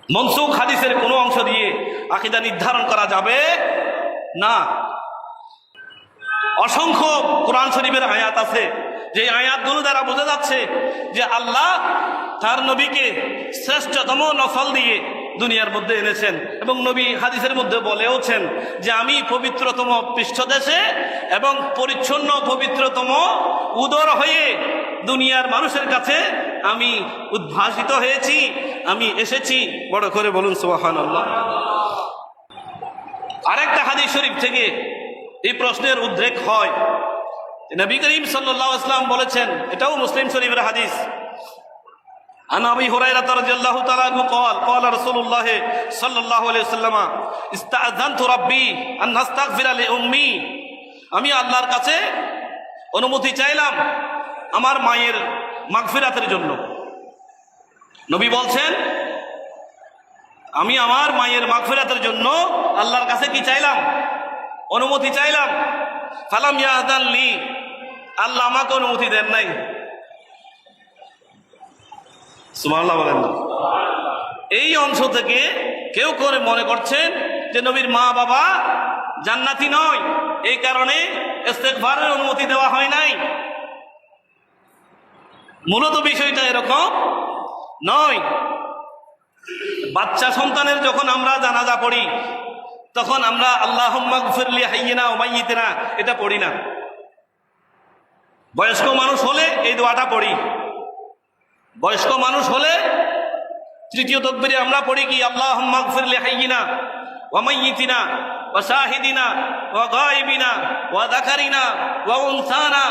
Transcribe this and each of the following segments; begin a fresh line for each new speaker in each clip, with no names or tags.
মনসুখ হাদিসের কোনো অংশ দিয়ে আকীদা নির্ধারণ করা যাবে না। অসংখ্য কোরআন শরীফের আয়াত আছে, যে আয়াতগুলো দ্বারা বোঝা যাচ্ছে যে আল্লাহ তার নবীকে শ্রেষ্ঠতম নসল দিয়ে দুনিয়ার মধ্যে এনেছেন, এবং নবী হাদিসের মধ্যে বলেওছেন যে আমি পবিত্রতম পৃষ্ঠদেশে এবং পরিচ্ছন্ন পবিত্রতম উদর হয়ে দুনিয়ার মানুষের কাছে আমি উদ্ভাসিত হয়েছি, আমি এসেছি। বড় করে বলুন সুবহানাল্লাহ। আরেকটা হাদিস শরীফ থেকে এই প্রশ্নের উদ্রেক হয়। নবী করিম সাল্লাল্লাহু আলাইহি ওয়াসাল্লাম বলেছেন, এটাও মুসলিম শরীফের হাদিস, আন আবি হুরায়রা রাদিয়াল্লাহু তাআলা আনহু قال قال رسول الله صلى الله عليه وسلم استأذنت ربي ان استغفر لأمي, আমি আল্লাহর কাছে অনুমতি চাইলাম আমার মায়ের মাগফিরাতের জন্য। নবী বলছেন আমি আমার মায়ের মাগফিরাতের জন্য আল্লাহর কাছে কি চাইলাম? অনুমতি চাইলাম। ফালাম ইয়াদান লি, আল্লাহ আমাকে অনুমতি দেন নাই। সুবহানাল্লাহ বলেন। এই অংশ থেকে কেউ করে মনে করছেন যে নবীর মা বাবা জান্নাতি নয়, এই কারণে ইস্তেগফারের অনুমতি দেওয়া হয় নাই। মূলত বিষয়টা এরকম নয়। বাচ্চা সন্তানের যখন আমরা জানাজা পড়ি তখন আমরা আল্লাহুম্মা গফির লি হাইয়িনা ওয়া মাইয়িতিনা এটা পড়ি না। বয়স্ক মানুষ হলে এই দোয়াটা পড়ি। বয়স্ক মানুষ হলে তৃতীয় তাকবীরে আমরা পড়ি কি আল্লাহুম্মা গফির লি হাইয়িনা ওয়া মাইয়িতিনা ওয়া শাহিদিনা ওয়া গায়িবিনা ওয়া যাকারিনা ওয়া উনসানা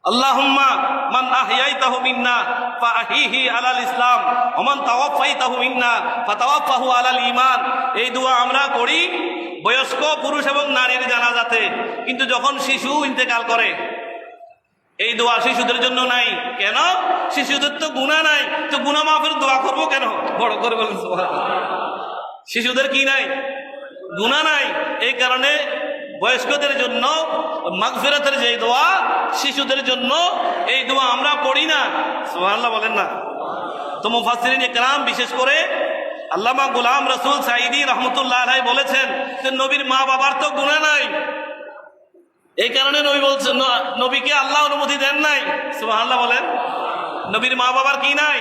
আল্লাহুম্মা মান আহইয়াইতাহু মিন্না ফাআহিহি আলাল ইসলাম ওয়া মান তাওয়াফাইতাহু মিন্না ফাতাওয়াফাহু আলাল ঈমান। এই দোয়া আমরা করি বয়স্ক পুরুষ এবং নারীর জানাজাতে, কিন্তু যখন শিশু ইন্তেকাল করে এই দোয়া শিশুদের জন্য নাই। কেন? শিশুদের তো গুনাহ নাই, তো গুনাহ মাফের দোয়া করব কেন? বড় করে বলেন সুবহানাল্লাহ। শিশুদের কি নাই? গুনাহ নাই। এই কারণে বয়স্কদের জন্য মাগফিরাতের যে দোয়া, শিশুদের জন্য এই দোয়া আমরা পড়ি না। সুবহানাল্লাহ বলেন না। তো মুফাসসিরিন ইকরাম বিশেষ করে আল্লামা গোলাম রসুল সাঈদী রহমতুল্লাহ আলাইহি বলেছেন যে নবীর মা বাবার তো গুনাহ নাই, এই কারণে নবী বলছেন নবীকে আল্লাহ অনুমতি দেন নাই। সুবহানাল্লাহ বলেন। নবীর মা বাবার কি নাই?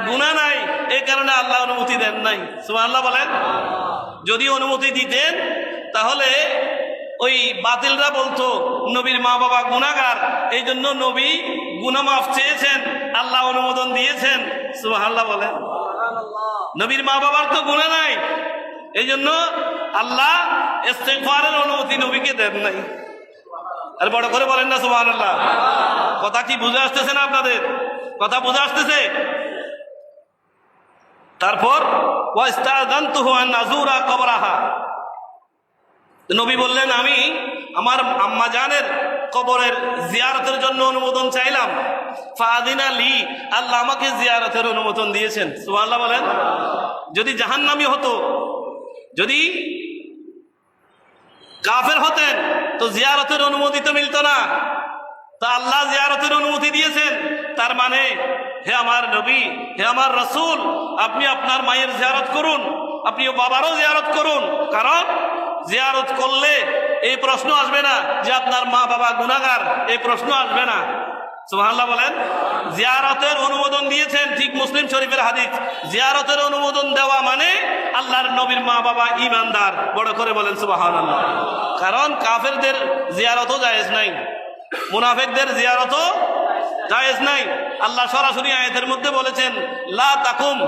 গুনাহ নাই, এই কারণে আল্লাহ অনুমতি দেন নাই। সুবহানাল্লাহ বলেন। যদি অনুমতি দিতেন তাহলে ওই বাতিলরা বলতো নবীর মা বাবা গুনাহগার, এই জন্য নবী গুনাহ মাফ চেয়েছেন, আল্লাহ অনুমোদন দিয়েছেন। সুবহানাল্লাহ বলেন। নবীর মা বাবার তো গুনাহ নাই, এই জন্য আল্লাহ ইস্তেগফারের অনুমতি নবীকে দেন নাই। আর বড় করে বলেন না সুবহানাল্লাহ। কথা কি বুঝে আসতেছে না আপনাদের? কথা বুঝে আসতেছে? তারপর ওয়াস্তাযানতুহু আন আযুরা কবরাহা, নবী বললেন আমি আমার আম্মা জানের কবরের জিয়ারতের জন্য অনুমোদন চাইলাম। ফাআযিনা লি, আল্লাহ আমাকে জিয়ারতের অনুমোদন দিয়েছেন। সুবহানাল্লাহ বলেন। যদি জাহান্নামী হতো, যদি কাফের হতেন তো জিয়ারতের অনুমতি তো মিলত না। তা আল্লাহ জিয়ারতের অনুমতি দিয়েছেন, তার মানে হে আমার নবী, হে আমার রাসূল, আপনি আপনার মায়ের জিয়ারত করুন, আপনি বাবারও জিয়ারত করুন। কারণ জিয়ারত করলে এই প্রশ্ন আসবে না যে আপনার মা বাবা গুনাহগার, এই প্রশ্ন আসবে না। সুবহানাল্লাহ বলেন। জিয়ারতের অনুমোদন দিয়েছেন, ঠিক মুসলিম শরীফের হাদিস। জিয়ারতের অনুমোদন দেওয়া মানে আল্লাহর নবীর মা বাবা ঈমানদার। বড় করে বলেন সুবহানাল্লাহ। কারণ কাফেরদের জিয়ারতও জায়েজ নাই, মুনাফিকদের জিয়ারতও জায়েজ নাই। আল্লাহ সরাসরি আয়াতের মধ্যে বলেছেন লা তাকুম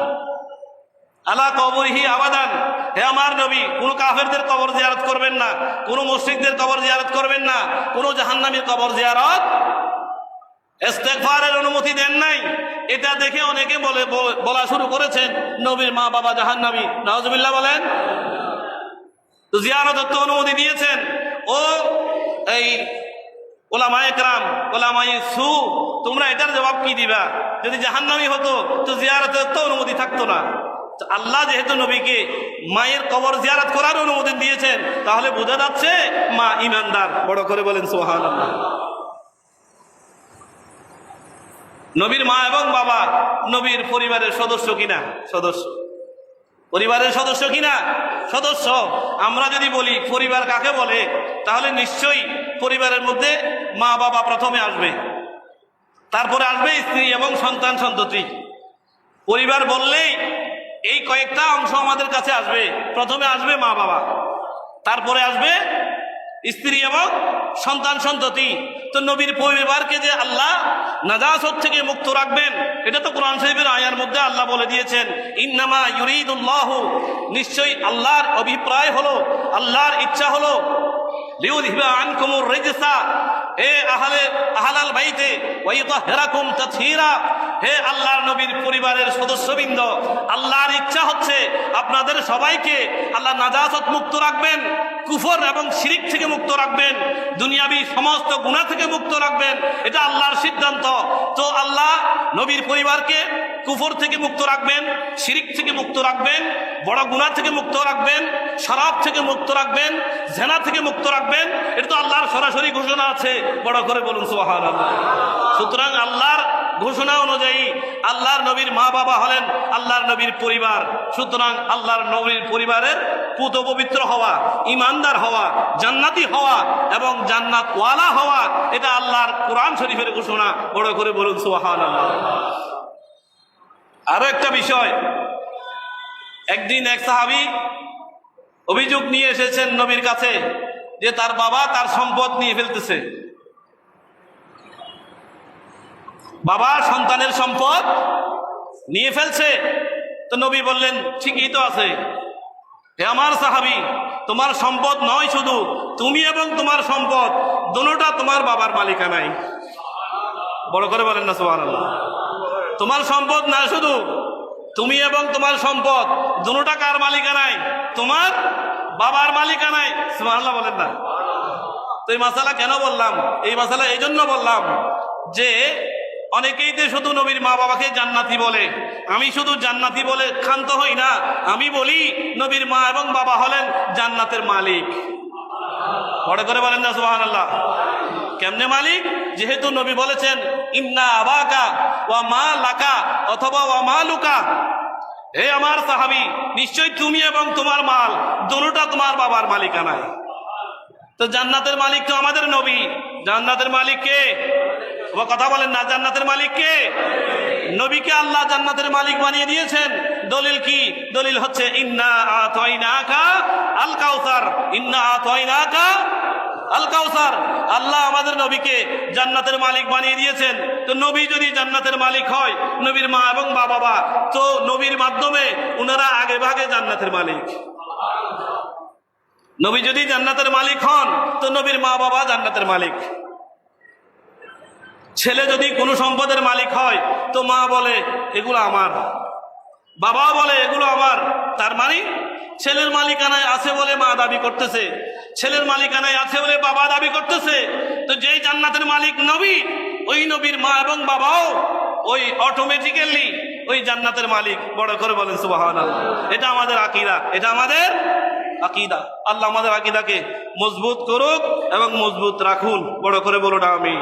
আলা কবরিহি আবাদান, হে আমার নবী কোন কাফেরদের কবর জিয়ারত করবেন না, কোন মুশরিকদের কবর জিয়ারত করবেন না, কোন জাহান্নামীর কবর জিয়ারত। ইস্তেগফারের অনুমতি দেন নাই। এটা দেখে অনেকে বলা শুরু করেছেন নবীর মা বাবা জাহান্নামী। নাউজুবিল্লাহ বলেন। তো জিয়ারতের তো অনুমতি দিয়েছেন। ও এই ওলামায়ে কেরাম, ওলামায়ে সু, তোমরা এটার জবাব কি দিবা? যদি জাহান্নামী হতো তো জিয়ারতের তো অনুমতি থাকতো না। আল্লাহ যেহেতু নবীকে মায়ের কবর জিয়ারত করার অনুমতি দিয়েছেন, তাহলে বোঝা যাচ্ছে মা ঈমানদার। বড় করে বলেন সুবহানাল্লাহ। নবীর মা এবং বাবা নবীর পরিবারের সদস্য কিনা? সদস্য। পরিবারের সদস্য কিনা? সদস্য। আমরা যদি বলি পরিবার কাকে বলে, তাহলে নিশ্চয়ই পরিবারের মধ্যে মা বাবা প্রথমে আসবে, তারপরে আসবে স্ত্রী এবং সন্তান সন্ততি। পরিবার বললেই এই কয়েকটা অংশ আমাদের কাছে আসবে। প্রথমে আসবে মা বাবা, তারপরে আসবে স্ত্রী এবং সন্তান সন্ততি। তো নবীর পরিবারকে যে আল্লাহ নাজাসত থেকে মুক্ত রাখবেন, এটা তো কোরআন শরীফের আয়ার মধ্যে আল্লাহ বলে দিয়েছেন, ইন্নামা ইউরিদুল্লাহু, নিশ্চয়ই আল্লাহর অভিপ্রায় হলো, আল্লাহর ইচ্ছা হলো, লিউযহিবা আনকুমুর রিজসা, হে আহলাল বাইতে ওয়া ইউতাহহিরাকুম তাতহীরা, হে আল্লাহর নবীর পরিবারের সদস্যবৃন্দ, আল্লাহর ইচ্ছা হচ্ছে আপনাদের সবাইকে আল্লাহ নাজাসত মুক্ত রাখবেন, কুফর এবং শিরিক থেকে মুক্ত রাখবেন, দুনিয়াবি সমস্ত গুনাহ থেকে মুক্ত রাখবেন। এটা আল্লাহর সিদ্ধান্ত। তো আল্লাহ নবীর পরিবারকে কুফর থেকে মুক্ত রাখবেন, শিরিক থেকে মুক্ত রাখবেন, বড় গুনাহ থেকে মুক্ত রাখবেন, শরাব থেকে মুক্ত রাখবেন, জেনা থেকে মুক্ত রাখবেন। এটা তো আল্লাহর সরাসরি ঘোষণা আছে। বড় করে বলুন সুবহানাল্লাহ। সুতরাং আল্লাহর ঘোষণা অনুযায়ী আল্লাহর নবীর মা বাবা হলেন আল্লাহর নবীর পরিবার। সুতরাং আল্লাহর নবীর পরিবারের পুত পবিত্র হওয়া, ইমানদার হওয়া, জান্নাতি হওয়া এবং জান্নাতওয়ালা হওয়া, এটা আল্লাহর কোরআন শরীফের ঘোষণা। বড় করে বলুন সুবহানাল্লাহ। আরো একটা বিষয়, একদিন এক সাহাবী অভিযোগ নিয়ে এসেছেন নবীর কাছে যে তার বাবা তার সম্পদ নিয়ে ফেলতেছে। বাবা সন্তানের সম্পদ নিয়ে ফেলছে। তো নবী বললেন, ঠিকই তো আছে, হে আমার সাহাবী, তোমার সম্পদ নয়, শুধু তুমি এবং তোমার সম্পদ দুটোটা তোমার বাবার মালিকানায়। বড় করে বলেন না সুবহানাল্লাহ। তোমার সম্পদ না, শুধু তুমি এবং তোমার সম্পদ দুটোটা কার মালিকানায়? তোমার বাবার মালিকানায়। সুবহানাল্লাহ বলেন না। তো এই মাসালা কেন বললাম? এই মাসালা এই জন্য বললাম যে অনেকেই তো শুধু নবীর মা বাবাকে জান্নাতি বলে। আমি শুধু জান্নাতি বলে ক্ষান্ত হই না, আমি বলি নবীর মা এবং বাবা হলেন জান্নাতের মালিক। বড় করে বলেন না সুবহানাল্লাহ। কেমনে মালিক? যেহেতু নবী বলেছেন, ইন্না আবাকা ওয়া মা লাকা অথবা ওয়া মা লুকা, হে আমার সাহাবী, নিশ্চয় তুমি এবং তোমার মাল দুটোটা তোমার বাবার মালিকানায়। তো জান্নাতের মালিক তো আমাদের নবী। জান্নাতের মালিক কে? কথা বলেন না। জান্নাতের মালিক কে? নবীকে আল্লাহ জান্নাতের মালিক বানিয়ে দিয়েছেন। দলিল কি? দলিল হচ্ছে ইন্না আতাইনাকা আল কাউসার, ইন্না আতাইনাকা আল কাউসার। আল্লাহ আমাদের নবীকে জান্নাতের মালিক বানিয়ে দিয়েছেন। তো নবী যদি জান্নাতের মালিক হয়, নবীর মা এবং বাবা, তো নবীর মাধ্যমে উনারা আগে ভাগে জান্নাতের মালিক। নবী যদি জান্নাতের মালিক হন, তো নবীর মা বাবা জান্নাতের মালিক। ছেলে যদি কোনো সম্পদের মালিক হয়, তো মা বলে এগুলো আমার, বাবা বলে এগুলো আমার। তার মানে ছেলের মালিকানায় আছে বলে মা দাবি করতেছে, ছেলের মালিকানায় আছে বলে বাবা দাবি করতেছে। তো যেই জান্নাতের মালিক নবী, ওই নবীর মা এবং বাবাও ওই অটোমেটিক্যালি ওই জান্নাতের মালিক। বড় করে বলেন সুবহানাল্লাহ। এটা আমাদের আকীদা, এটা আমাদের আকীদা। আল্লাহ আমাদের আকীদাকে মজবুত করুক এবং মজবুত রাখুন। বড় করে বলুন আমিন।